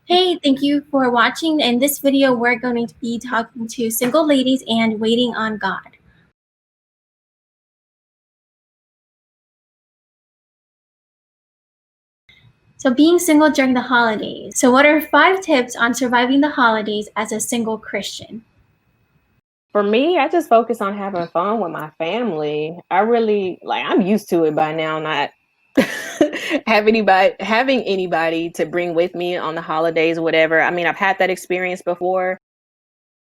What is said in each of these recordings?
Hey, thank you for watching. In this video, we're going to be talking to single ladies and waiting on God. So being single during the holidays. So what are 5 tips on surviving the holidays as a single Christian? For me, I just focus on having fun with my family. I'm used to it by now, not having anybody to bring with me on the holidays or whatever. I mean, I've had that experience before,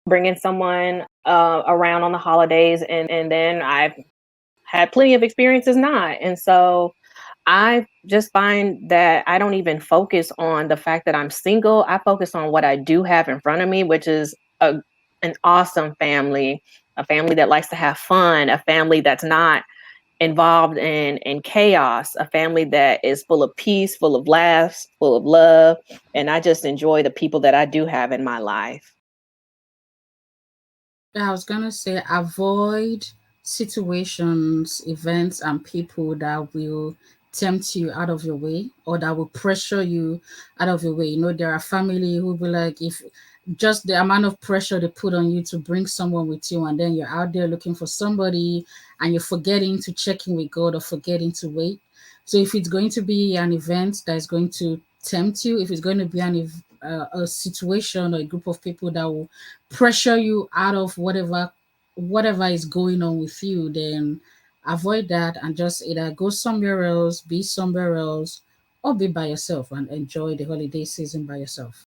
bringing someone around on the holidays, and then I've had plenty of experiences not. And so I just find that I don't even focus on the fact that I'm single. I focus on what I do have in front of me, which is an awesome family, a family that likes to have fun, a family that's not involved in chaos, a family that is full of peace, full of laughs, full of love. And I just enjoy the people that I do have in my life. I was gonna say avoid situations, events, and people that will tempt you out of your way or that will pressure you out of your way. You know, there are family who be like, if just the amount of pressure they put on you to bring someone with you, and then you're out there looking for somebody and you're forgetting to check in with God or forgetting to wait. So if it's going to be an event that is going to tempt you, if it's going to be a situation or a group of people that will pressure you out of whatever is going on with you, then avoid that and just either go somewhere else, be somewhere else, or be by yourself and enjoy the holiday season by yourself.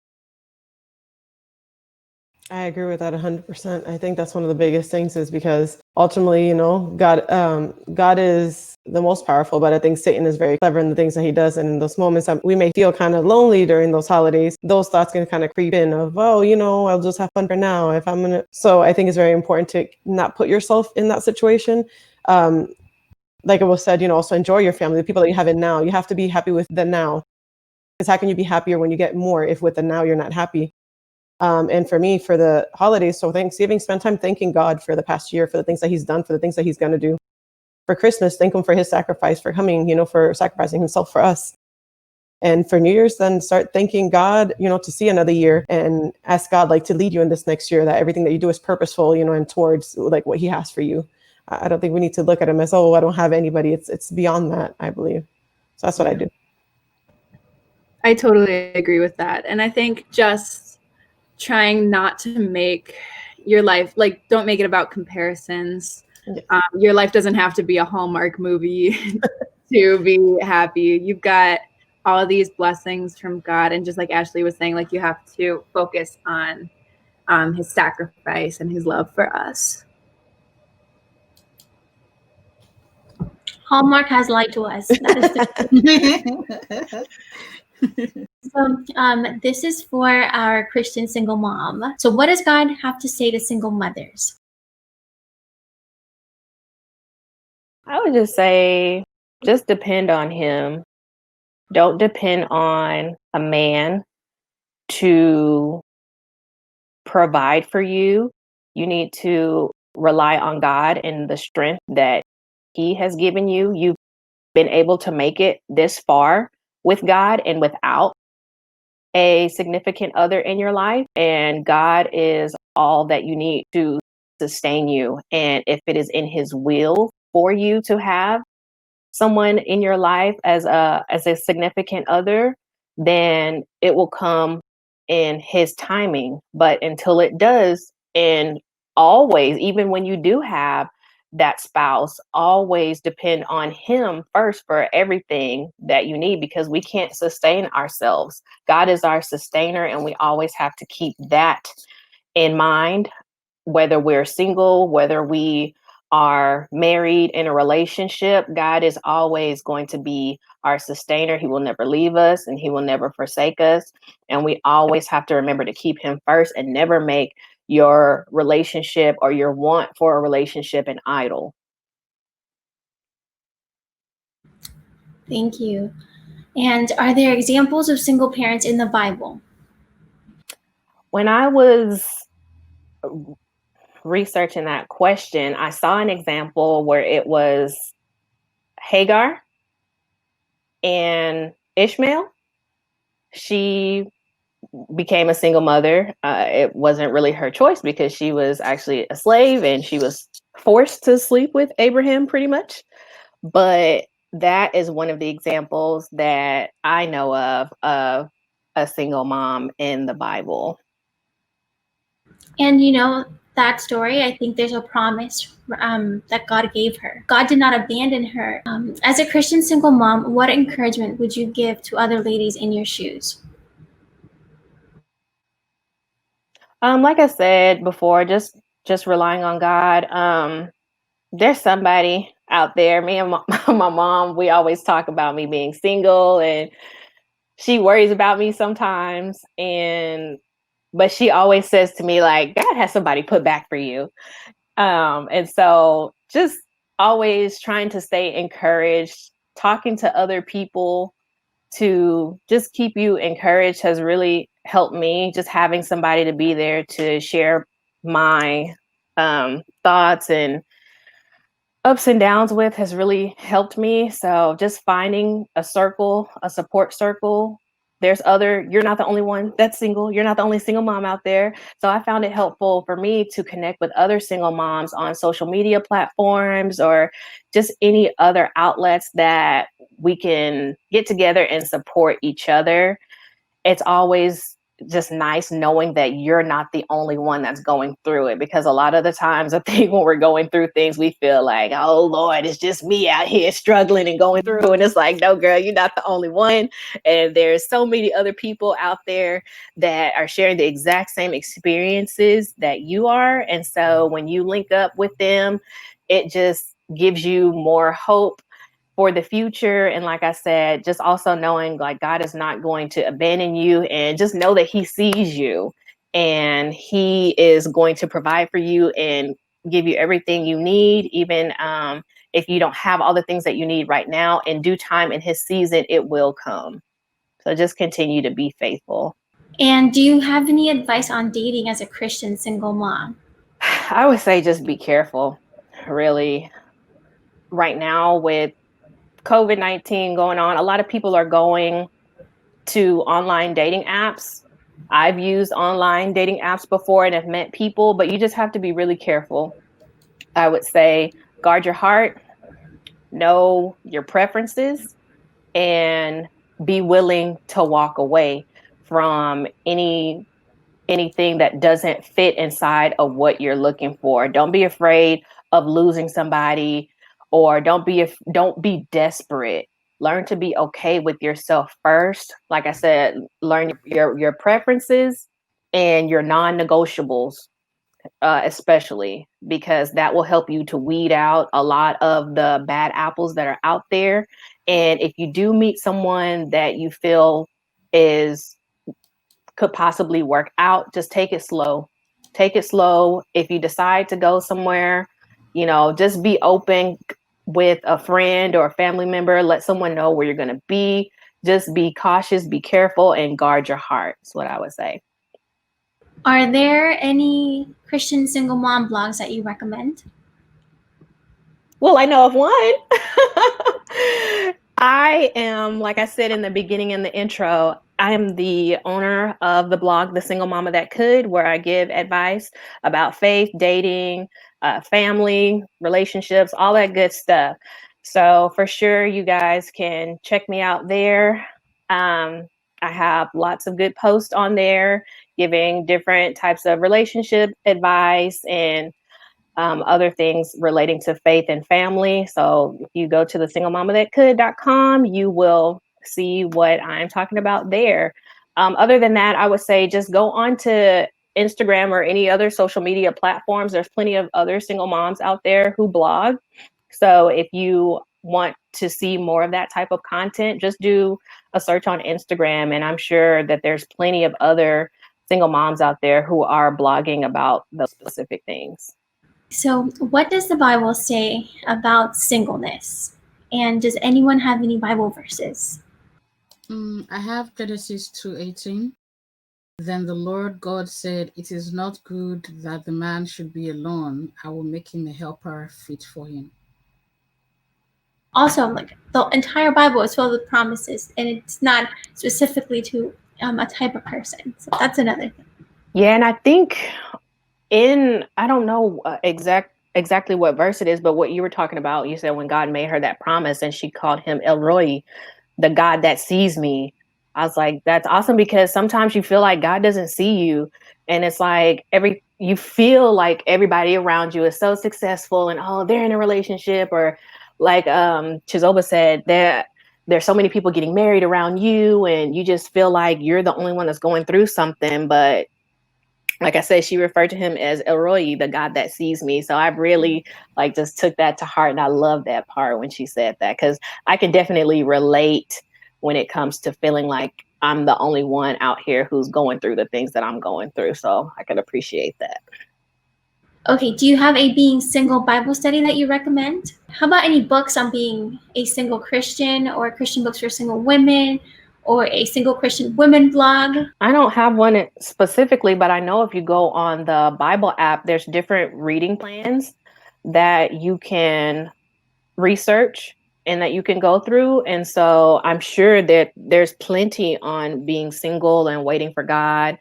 I agree with that 100%. I think that's one of the biggest things is because ultimately, God is the most powerful, but I think Satan is very clever in the things that he does. And in those moments that we may feel kind of lonely during those holidays, those thoughts can kind of creep in of, oh, I'll just have fun for now if I'm going to. So I think it's very important to not put yourself in that situation. Like it was said, also enjoy your family, the people that you have in now. You have to be happy with the now. Because how can you be happier when you get more if with the now you're not happy? And for me, for the holidays, so Thanksgiving, spend time thanking God for the past year, for the things that he's done, for the things that he's going to do. For Christmas, thank him for his sacrifice, for coming, for sacrificing himself for us. And for New Year's, then start thanking God, to see another year and ask God, like, to lead you in this next year, that everything that you do is purposeful, and towards like what he has for you. I don't think we need to look at him as, oh, I don't have anybody. It's beyond that, I believe. So that's what I do. I totally agree with that. And I think just trying not to make your life, like, don't make it about comparisons. Your life doesn't have to be a Hallmark movie to be happy. You've got all these blessings from God. And just like Ashley was saying, like, you have to focus on his sacrifice and his love for us. Hallmark has lied to us. That is So this is for our Christian single mom. So what does God have to say to single mothers? I would just say, just depend on him. Don't depend on a man to provide for you. You need to rely on God and the strength that he has given you. You've been able to make it this far with God and without a significant other in your life. And God is all that you need to sustain you. And if it is in his will for you to have someone in your life as a significant other, then it will come in his timing. But until it does, and always, even when you do have that spouse, always depend on him first for everything that you need, because we can't sustain ourselves. God is our sustainer, and we always have to keep that in mind, whether we're single, whether we are married in a relationship. God is always going to be our sustainer. He will never leave us and he will never forsake us. And we always have to remember to keep him first and never make your relationship or your want for a relationship an idol. Thank you. And are there examples of single parents in the Bible? When I was researching that question, I saw an example where it was Hagar and Ishmael. She became a single mother. It wasn't really her choice because she was actually a slave and she was forced to sleep with Abraham pretty much. But that is one of the examples that I know of a single mom in the Bible. And that story, I think there's a promise that God gave her. God did not abandon her. As a Christian single mom, what encouragement would you give to other ladies in your shoes? Like I said before, just relying on God. There's somebody out there. Me and my mom, we always talk about me being single, and she worries about me sometimes. But she always says to me, like, God has somebody put back for you. And so just always trying to stay encouraged, talking to other people to just keep you encouraged has really helped me. Just having somebody to be there to share my thoughts and ups and downs with has really helped me. So just finding a circle, a support circle. You're not the only one that's single. You're not the only single mom out there. So I found it helpful for me to connect with other single moms on social media platforms or just any other outlets that we can get together and support each other. It's always just nice knowing that you're not the only one that's going through it, because a lot of the times I think when we're going through things, we feel like, oh Lord, it's just me out here struggling and going through. And it's like, no, girl, you're not the only one. And there's so many other people out there that are sharing the exact same experiences that you are. And so when you link up with them, it just gives you more hope for the future. And like I said, just also knowing like God is not going to abandon you, and just know that he sees you and he is going to provide for you and give you everything you need. Even if you don't have all the things that you need right now, in due time, in his season, it will come. So just continue to be faithful. And do you have any advice on dating as a Christian single mom? I would say just be careful, really. Right now with COVID-19 going on, a lot of people are going to online dating apps. I've used online dating apps before and have met people, but you just have to be really careful. I would say guard your heart, know your preferences, and be willing to walk away from anything that doesn't fit inside of what you're looking for. Don't be afraid of losing somebody, or don't be desperate. Learn to be okay with yourself first. Like I said, learn your preferences and your non-negotiables, especially, because that will help you to weed out a lot of the bad apples that are out there. And if you do meet someone that you feel could possibly work out, just take it slow. Take it slow. If you decide to go somewhere, just be open with a friend or a family member. Let someone know where you're going to be. Just be cautious, be careful, and guard your heart. That's what I would say. Are there any Christian single mom blogs that you recommend? Well, I know of one. I am, like I said in the beginning in the intro, I am the owner of the blog, The Single Mama That Could, where I give advice about faith, dating, family, relationships, all that good stuff. So for sure, you guys can check me out there. I have lots of good posts on there giving different types of relationship advice and other things relating to faith and family. So if you go to thesinglemomathatcould.com, you will see what I'm talking about there. Other than that, I would say just go on to Instagram or any other social media platforms. There's plenty of other single moms out there who blog. So if you want to see more of that type of content, just do a search on Instagram. And I'm sure that there's plenty of other single moms out there who are blogging about those specific things. So, what does the Bible say about singleness? And does anyone have any Bible verses? I have Genesis 2:18. Then the Lord God said, "It is not good that the man should be alone. I will make him a helper fit for him." Also, like the entire Bible is filled with promises, and it's not specifically to a type of person. So that's another thing. Yeah, and I think I don't know exactly what verse it is, but what you were talking about, you said when God made her that promise and she called him El Roi, the God that sees me. I was like, that's awesome, because sometimes you feel like God doesn't see you. And it's like you feel like everybody around you is so successful and they're in a relationship, or like Chizoba said, there's so many people getting married around you and you just feel like you're the only one that's going through something. But like I said, she referred to him as El Roi, the God that sees me. So I really just took that to heart. And I love that part when she said that, because I can definitely relate when it comes to feeling like I'm the only one out here who's going through the things that I'm going through. So I can appreciate that. Okay, do you have a being single Bible study that you recommend? How about any books on being a single Christian, or Christian books for single women, or a single Christian women blog? I don't have one specifically, but I know if you go on the Bible app, there's different reading plans that you can research and that you can go through. And so I'm sure that there's plenty on being single and waiting for God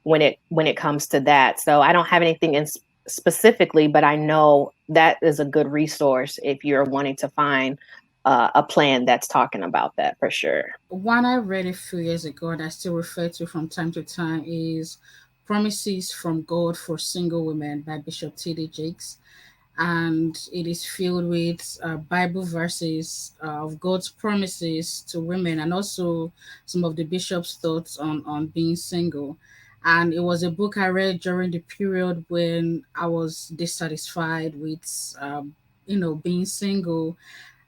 when it comes to that. So I don't have anything specifically, but I know that is a good resource if you're wanting to find a plan that's talking about that, for sure. One I read a few years ago and I still refer to from time to time is Promises from God for Single Women by Bishop T.D. Jakes. And it is filled with Bible verses of God's promises to women, and also some of the bishop's thoughts on being single. And it was a book I read during the period when I was dissatisfied with, being single.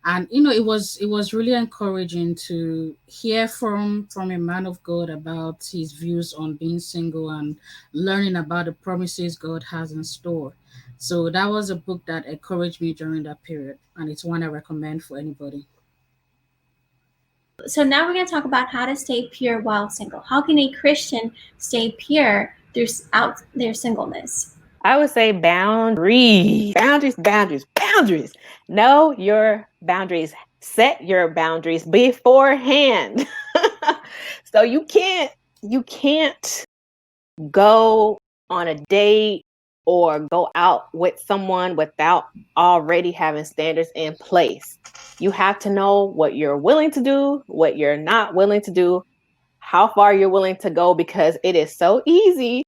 And it was really encouraging to hear from a man of God about his views on being single and learning about the promises God has in store. So that was a book that encouraged me during that period, and it's one I recommend for anybody. So now we're going to talk about how to stay pure while single. How can a Christian stay pure throughout their singleness? I would say boundaries. Boundaries. Know your boundaries. Set your boundaries beforehand. So you can't go on a date or go out with someone without already having standards in place. You have to know what you're willing to do, what you're not willing to do, how far you're willing to go, because it is so easy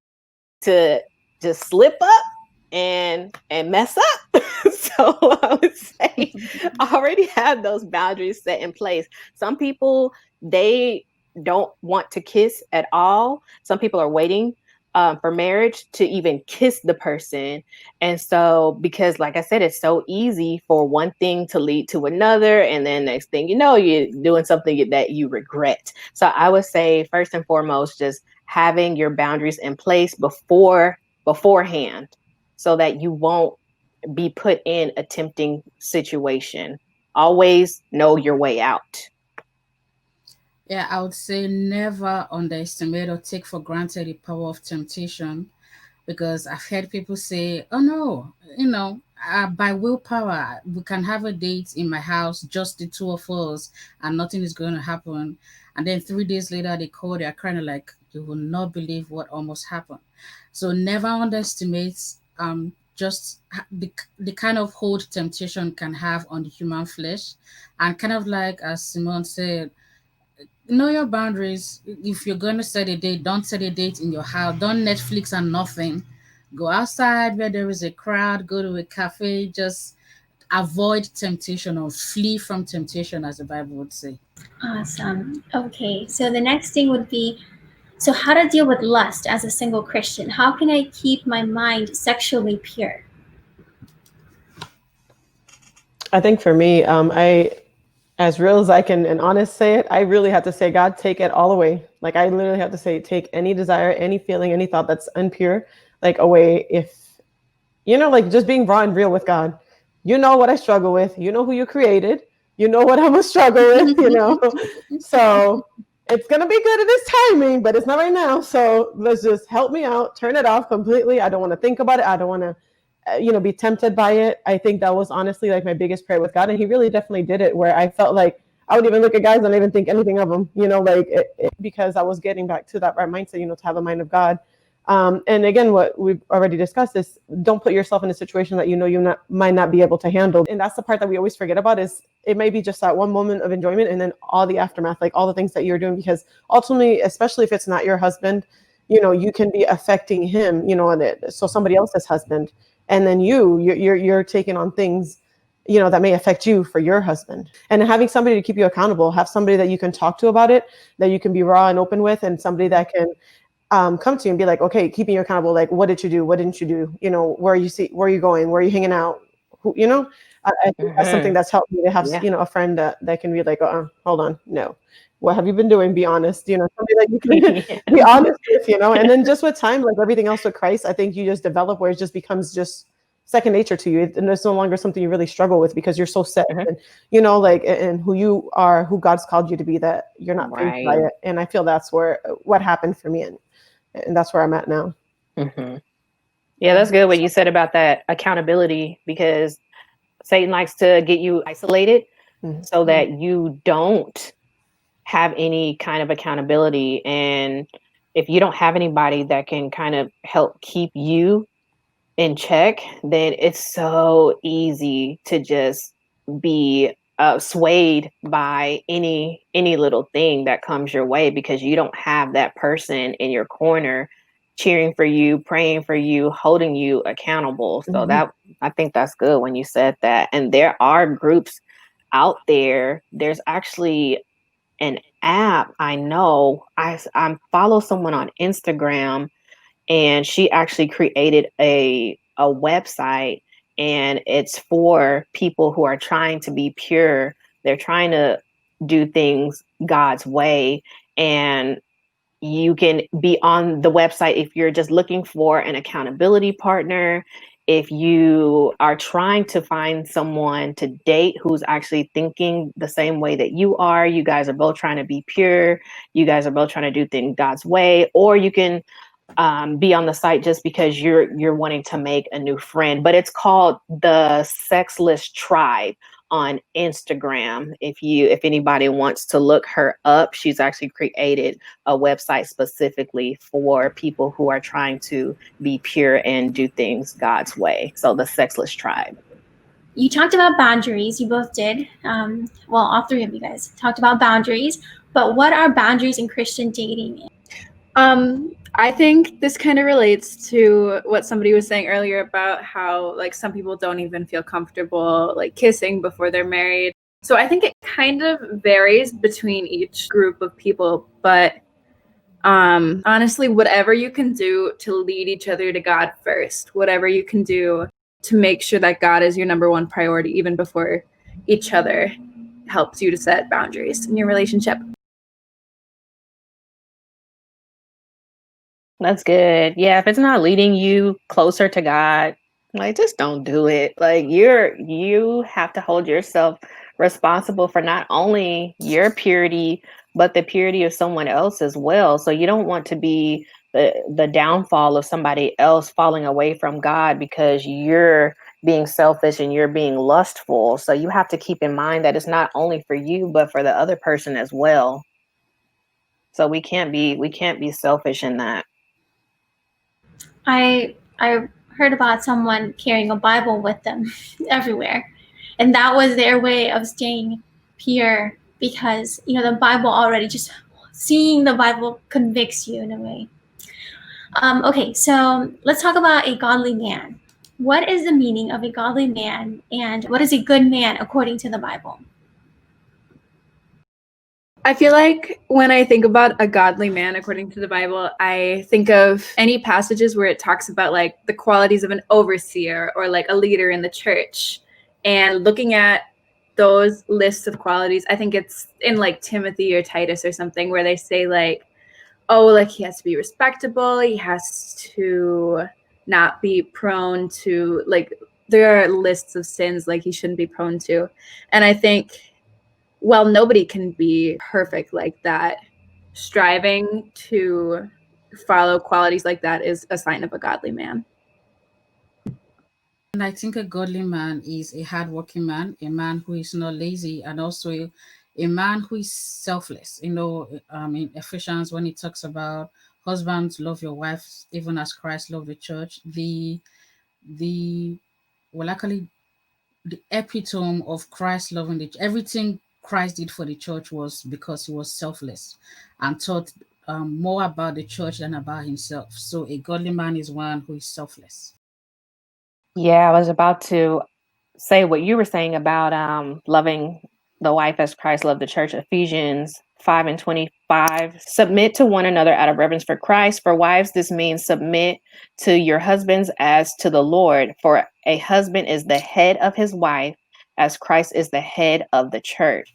to just slip up and mess up. So I would say already have those boundaries set in place. Some people, they don't want to kiss at all. Some people are waiting for marriage to even kiss the person. And so, because like I said, it's so easy for one thing to lead to another. And then next thing you know, you're doing something that you regret. So I would say, first and foremost, just having your boundaries in place beforehand, so that you won't be put in a tempting situation. Always know your way out. Yeah, I would say never underestimate or take for granted the power of temptation, because I've heard people say, oh no, by willpower, we can have a date in my house, just the two of us, and nothing is going to happen. And then 3 days later, they call, they're kind of like, you will not believe what almost happened. So never underestimate just the kind of hold temptation can have on the human flesh. And kind of like, as Simone said, know your boundaries. If you're going to set a date, don't set a date in your house. Don't Netflix and nothing. Go outside where there is a crowd. Go to a cafe. Just avoid temptation or flee from temptation, as the Bible would say. Awesome. Okay, so the next thing would be, so how to deal with lust as a single Christian. How can I keep my mind sexually pure? I think for me, as real as I can and honest say it, I really have to say, God, take it all away. Like I literally have to say, take any desire, any feeling, any thought that's impure, like away. If, like just being raw and real with God, you know what I struggle with, you know who you created, you know what I'm gonna struggle with, so it's gonna be good in its timing, but it's not right now. So let's just help me out, turn it off completely. I don't want to think about it. I don't want to be tempted by it. I think that was honestly like my biggest prayer with God. And he really definitely did it, where I felt like I would even look at guys and not even think anything of them, because I was getting back to that right mindset, to have a mind of God. And again, what we've already discussed is don't put yourself in a situation that might not be able to handle. And that's the part that we always forget about, is it may be just that one moment of enjoyment and then all the aftermath, like all the things that you're doing, because ultimately, especially if it's not your husband, you can be affecting him, so somebody else's husband, and then you're taking on things, that may affect you for your husband. And having somebody to keep you accountable, have somebody that you can talk to about it, that you can be raw and open with, and somebody that can come to you and be like, okay, keeping you accountable. Like, what did you do? What didn't you do? Where are you going? Where are you hanging out? I think that's something that's helped me to have, a friend that can be like, hold on. No, what have you been doing? Be honest, somebody that you can be honest with, and then just with time, like everything else with Christ, I think you just develop where it just becomes just second nature to you. And it's no longer something you really struggle with because you're so set and, and who you are, who God's called you to be, that you're not phased by it. And I feel that's what happened for me. And that's where I'm at now. Mm-hmm. Yeah, that's good what you said about that accountability, because Satan likes to get you isolated so that you don't have any kind of accountability. And if you don't have anybody that can kind of help keep you in check, then it's so easy to just be swayed by any little thing that comes your way, because you don't have that person in your corner cheering for you, praying for you, holding you accountable. So that, I think that's good when you said that. And there are groups out there. There's actually an app. I know I follow someone on Instagram, and she actually created a website, and it's for people who are trying to be pure. They're trying to do things God's way. And you can be on the website if you're just looking for an accountability partner, if you are trying to find someone to date who's actually thinking the same way that you are. You guys are both trying to be pure. You guys are both trying to do things God's way. Or you can be on the site just because you're wanting to make a new friend. But it's called the Sexless Tribe on Instagram. If anybody wants to look her up, she's actually created a website specifically for people who are trying to be pure and do things God's way. So the Sexless Tribe. You talked about boundaries. You both did. Well, all three of you guys talked about boundaries. But what are boundaries in Christian dating? I think this kind of relates to what somebody was saying earlier about how like some people don't even feel comfortable like kissing before they're married. So I think it kind of varies between each group of people, but honestly, whatever you can do to lead each other to God first, whatever you can do to make sure that God is your number one priority even before each other, helps you to set boundaries in your relationship. That's good. Yeah, if it's not leading you closer to God, like just don't do it. Like you have to hold yourself responsible for not only your purity, but the purity of someone else as well. So you don't want to be the downfall of somebody else falling away from God because you're being selfish and you're being lustful. So you have to keep in mind that it's not only for you, but for the other person as well. So we can't be selfish in that. I heard about someone carrying a Bible with them everywhere, and that was their way of staying pure, because the Bible already, just seeing the Bible convicts you in a way. Okay, so let's talk about a godly man. What is the meaning of a godly man, and what is a good man according to the Bible? I feel like when I think about a godly man according to the Bible, I think of any passages where it talks about like the qualities of an overseer or like a leader in the church. And looking at those lists of qualities, I think it's in like Timothy or Titus or something where they say like, oh, like he has to be respectable, he has to not be prone to, like, there are lists of sins like he shouldn't be prone to. And I think, well, nobody can be perfect like that. Striving to follow qualities like that is a sign of a godly man. And I think a godly man is a hardworking man, a man who is not lazy, and also a man who is selfless. In Ephesians, when it talks about husbands, love your wives even as Christ loved the church, the well, actually, the epitome of Christ loving everything Christ did for the church was because he was selfless and taught more about the church than about himself. So a godly man is one who is selfless. Yeah, I was about to say what you were saying about loving the wife as Christ loved the church. Ephesians 5:25. Submit to one another out of reverence for Christ. For wives, this means submit to your husbands as to the Lord. For a husband is the head of his wife, as Christ is the head of the church.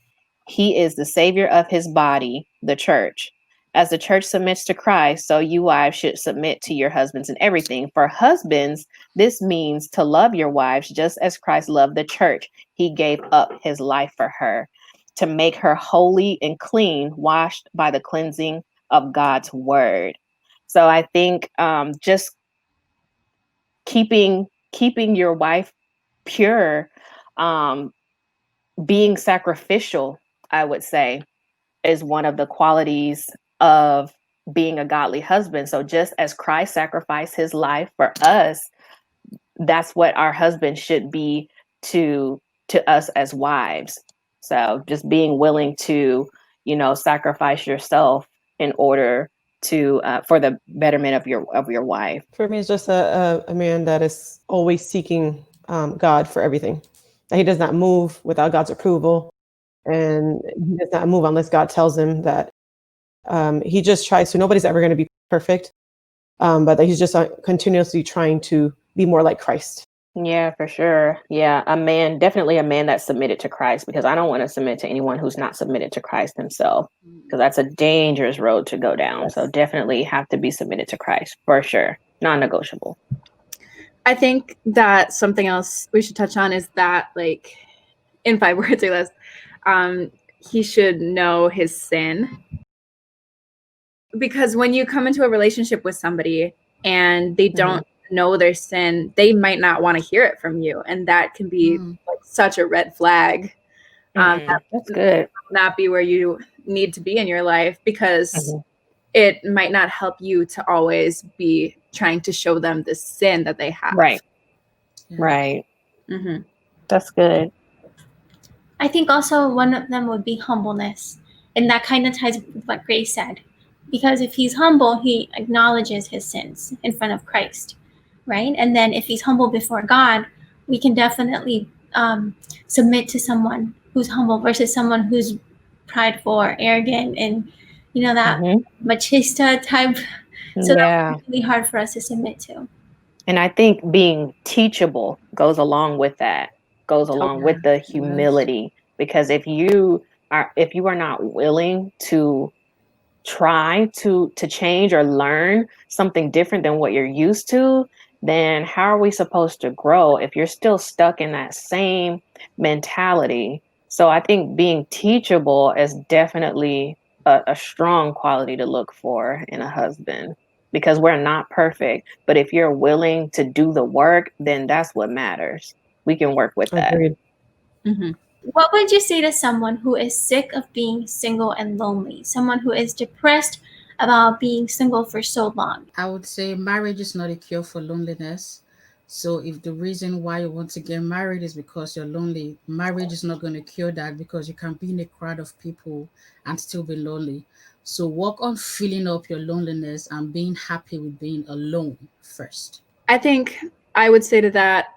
He is the savior of his body, the church. As the church submits to Christ, so you wives should submit to your husbands in everything. For husbands, this means to love your wives just as Christ loved the church. He gave up his life for her to make her holy and clean, washed by the cleansing of God's word. So I think just keeping your wife pure, being sacrificial, I would say, is one of the qualities of being a godly husband. So just as Christ sacrificed his life for us, that's what our husband should be to us as wives. So just being willing to, sacrifice yourself in order to for the betterment of your wife. For me, it's just a man that is always seeking God for everything. That he does not move without God's approval, and he does not move unless God tells him that. He just tries to. Nobody's ever going to be perfect, but that he's just continuously trying to be more like Christ. Yeah, for sure. Yeah, definitely a man that's submitted to Christ, because I don't want to submit to anyone who's not submitted to Christ himself, because that's a dangerous road to go down. Yes. So definitely have to be submitted to Christ for sure. Non-negotiable. I think that something else we should touch on is that, like, in 5 words or less, he should know his sin. Because when you come into a relationship with somebody and they don't know their sin, they might not want to hear it from you, and that can be like such a red flag. That's good. Not be where you need to be in your life, because it might not help you to always be trying to show them the sin that they have. Right. Right. That's good. I think also one of them would be humbleness, and that kind of ties with what Grace said. Because if he's humble, he acknowledges his sins in front of Christ, right? And then if he's humble before God, we can definitely submit to someone who's humble versus someone who's prideful or arrogant and, that machista type. So that's really hard for us to submit to. And I think being teachable goes along with that, with the humility, because if you are not willing to try to change or learn something different than what you're used to, then how are we supposed to grow if you're still stuck in that same mentality? So I think being teachable is definitely a strong quality to look for in a husband, because we're not perfect. But if you're willing to do the work, then that's what matters. We can work with that. Agreed. What would you say to someone who is sick of being single and lonely? Someone who is depressed about being single for so long? I would say marriage is not a cure for loneliness. So if the reason why you want to get married is because you're lonely, marriage is not going to cure that, because you can be in a crowd of people and still be lonely. So work on filling up your loneliness and being happy with being alone first. I think I would say to that,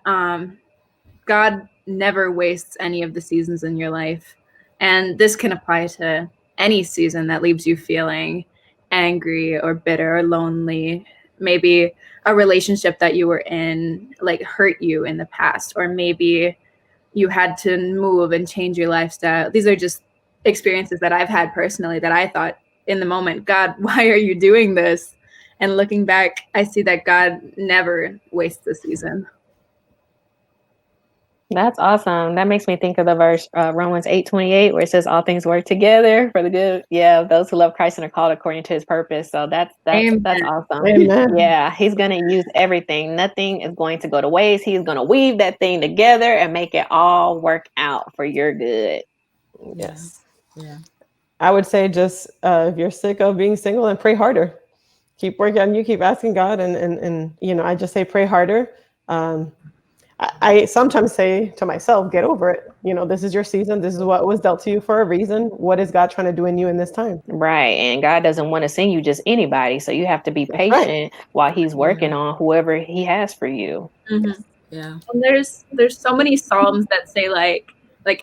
God never wastes any of the seasons in your life. And this can apply to any season that leaves you feeling angry or bitter or lonely. Maybe a relationship that you were in like hurt you in the past, or maybe you had to move and change your lifestyle. These are just experiences that I've had personally that I thought in the moment, God, why are you doing this? And looking back, I see that God never wastes a season. That's awesome. That makes me think of the verse Romans 8:28, where it says all things work together for the good. Yeah, those who love Christ and are called according to his purpose. So that's awesome. Amen. Yeah, he's going to use everything. Nothing is going to go to waste. He's going to weave that thing together and make it all work out for your good. Yes. Yeah. I would say just if you're sick of being single, then pray harder. Keep working on you, keep asking God, and I just say pray harder. I sometimes say to myself, get over it. This is your season. This is what was dealt to you for a reason. What is God trying to do in you in this time? Right. And God doesn't want to send you just anybody. So you have to be That's right. patient while he's working on whoever he has for you. Mm-hmm. Yeah. And there's so many psalms that say like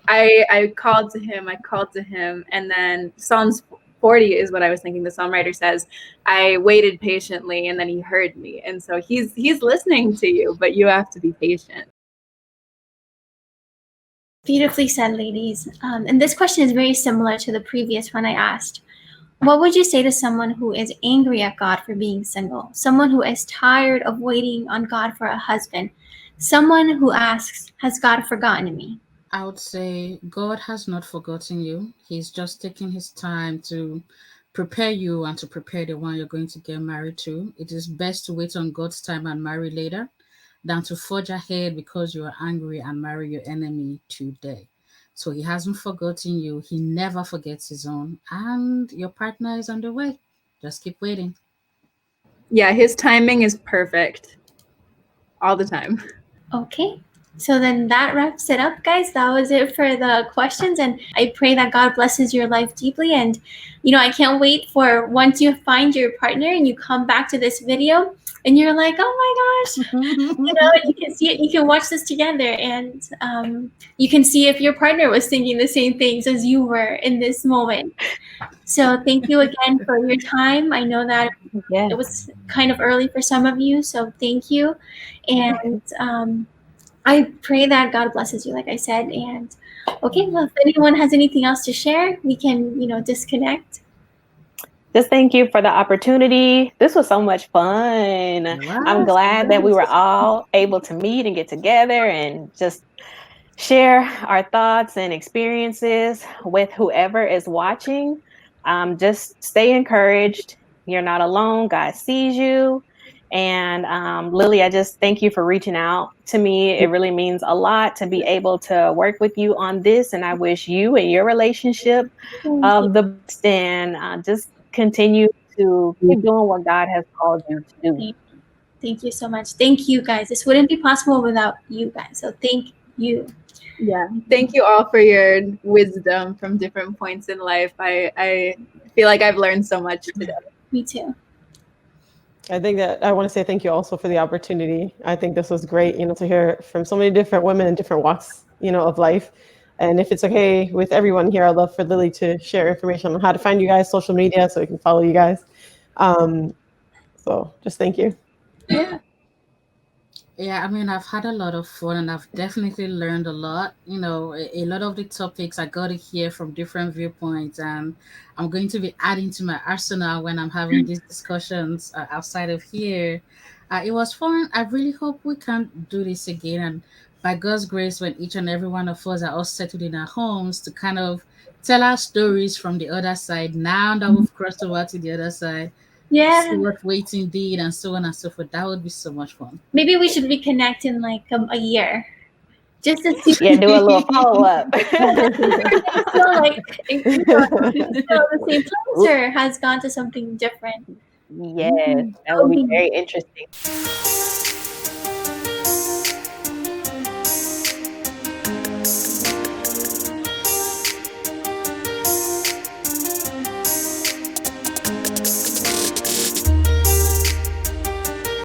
I called to him, and then Psalms 40 is what I was thinking. The psalm writer says, I waited patiently and then he heard me. And so he's listening to you, but you have to be patient. Beautifully said, ladies. And this question is very similar to the previous one I asked. What would you say to someone who is angry at God for being single? Someone who is tired of waiting on God for a husband? Someone who asks, has God forgotten me? I would say God has not forgotten you. He's just taking his time to prepare you and to prepare the one you're going to get married to. It is best to wait on God's time and marry later than to forge ahead because you are angry and marry your enemy today. So he hasn't forgotten you. He never forgets his own. And your partner is on the way. Just keep waiting. Yeah, his timing is perfect all the time. Okay. So then that wraps it up, guys. That was it for the questions. And I pray that God blesses your life deeply. And, I can't wait for once you find your partner and you come back to this video and you're like, oh my gosh, you can see it. You can watch this together and you can see if your partner was thinking the same things as you were in this moment. So thank you again for your time. I know that Yeah. it was kind of early for some of you, so thank you. And I pray that God blesses you, like I said. And okay, well, if anyone has anything else to share, we can, disconnect. Just thank you for the opportunity. This was so much fun. I'm What? glad that we were all able to meet and get together and just share our thoughts and experiences with whoever is watching. Just stay encouraged. You're not alone. God sees you. And Lily, I just thank you for reaching out to me. It really means a lot to be able to work with you on this. And I wish you and your relationship of the best, and just continue to keep doing what God has called you to do. Thank you so much. Thank you, guys. This wouldn't be possible without you guys. So thank you. Yeah. Thank you all for your wisdom from different points in life. I feel like I've learned so much today. Me too. I think that I want to say thank you also for the opportunity. I think this was great, to hear from so many different women in different walks, of life. And if it's okay with everyone here, I'd love for Lily to share information on how to find you guys, social media, so we can follow you guys. So just thank you. Yeah. Yeah, I mean, I've had a lot of fun and I've definitely learned a lot. A lot of the topics I got to hear from different viewpoints, and I'm going to be adding to my arsenal when I'm having these discussions outside of here. It was fun. I really hope we can do this again. And by God's grace, when each and every one of us are all settled in our homes, to kind of tell our stories from the other side now that we've crossed over to the other side. Yeah. See what waiting did and so on and so forth. That would be so much fun. Maybe we should reconnect in like a year. Just to see. Yeah, do a little follow up. Still like, the same place or has gone to something different. Yes, that would be very interesting.